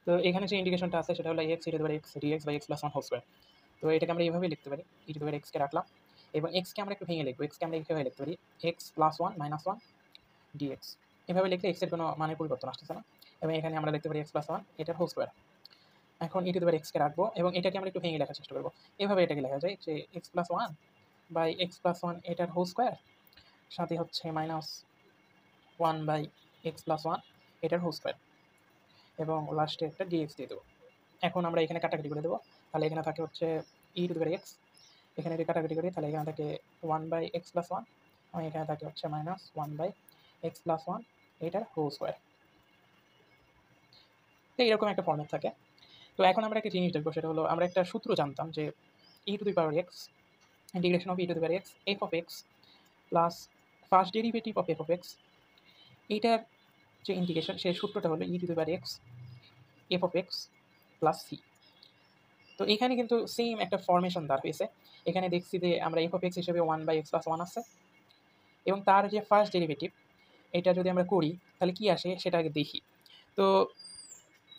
তো এখানে যে ইন্টিগ্রেশনটা আছে সেটা হলো X E to the power X DX by X plus 1 whole square. তো এটাকে আমরা এইভাবেই লিখতে পারি, ই টু দি পাওয়ার এক্সকে রাখলাম এবং এক্সকে আমরা একটু ভেঙে লিখবো। এক্সকে আমরা এইভাবে লিখতে পারি এক্স প্লাস 1 মাইনাস 1 ডিএক্স। এভাবে লিখলে এক্সের কোনো মানের পরিবর্তন আসতেছে না এবং এখানে আমরা লিখতে পারি এক্স প্লাস 1 এটার হোল স্কয়ার। এখন ই টু দি পাওয়ার এক্সকে রাখবো এবং এটাকে আমরা একটু ভেঙে লেখার চেষ্টা করবো। এভাবে এটাকে লেখা যায় যে X plus 1 by X plus 1 এটার হোল স্কয়ার সাথে হচ্ছে মাইনাস 1 বাই এক্স প্লাস 1 এটার হোল স্কয়ার এবং লাস্টে একটা ডিএক্স দিয়ে দেবো। এখন আমরা এখানে কাটাকাটি করে দেবো। তাহলে এখানে থাকে হচ্ছে ই টু দি পাওয়ার এক্স, এখানে যদি কাটাকাটি করি তাহলে এখানে থাকে 1 বাই এক্স প্লাস 1 এবং এখানে থাকে হচ্ছে মাইনাস 1 বাই এক্স প্লাস 1 এটার হোল স্কয়ার। তো এরকম একটা ফর্মেট থাকে। তো এখন আমরা একটা জিনিস দেখবো, সেটা হলো আমরা একটা সূত্র জানতাম যে E to the power X integration of E to the power X F of X plus first derivative of F of X, এইটার যে ইন্টিগ্রেশন সেই সূত্রটা হলো E to the power X F of X plus C. তো এখানে কিন্তু same একটা formation দাঁড় হয়েছে। এখানে দেখছি যে আমরা এফ অফ এক্স হিসেবে 1 বাই এক্স প্লাস 1 আছে এবং তার যে ফার্স্ট ডেরিভেটিভ এটা যদি আমরা করি তাহলে কি আসে সেটা আগে দেখি। তো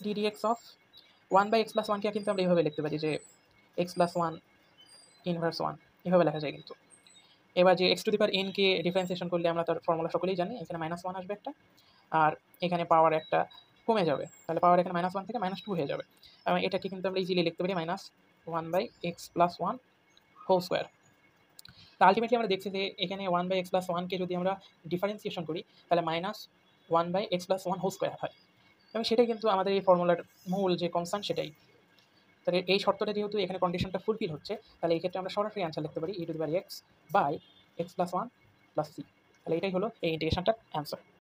d d x of 1 by X plus 1কে কিন্তু আমরা এইভাবে লিখতে পারি যে এক্স প্লাস 1 ইনভার্স 1, এভাবে লেখা যায় কিন্তু। এবার যে x two the power N K differentiation করলে আমরা তার ফর্মুলা সকলেই জানি, এখানে মাইনাস 1 আসবে একটা আর এখানে পাওয়ার একটা কমে যাবে, তাহলে পাওয়ার এখানে মাইনাস 1 থেকে মাইনাস 2 হয়ে যাবে এবং এটাকে কিন্তু আমরা ইজিলি লিখতে পারি minus 1 by X plus 1 whole square. তো আলটিমেটলি আমরা দেখছি যে এখানে 1 বাই এক্স প্লাস 1কে যদি আমরা ডিফারেন্সিয়েশন করি তাহলে minus 1 by X plus 1 whole square হয় এবং সেটাই কিন্তু আমাদের এই ফর্মুলার মূল যে কনস্ট্যান্ট সেটাই। তাহলে এই শর্তটা যেহেতু এখানে কন্ডিশনটা ফুলফিল হচ্ছে তাহলে এই ক্ষেত্রে আমরা সরাসরি অ্যান্সার লিখতে পারি E to the power X by X plus 1 plus C. তাহলে এটাই হলো এই ইন্টিগ্রেশনটার অ্যান্সার।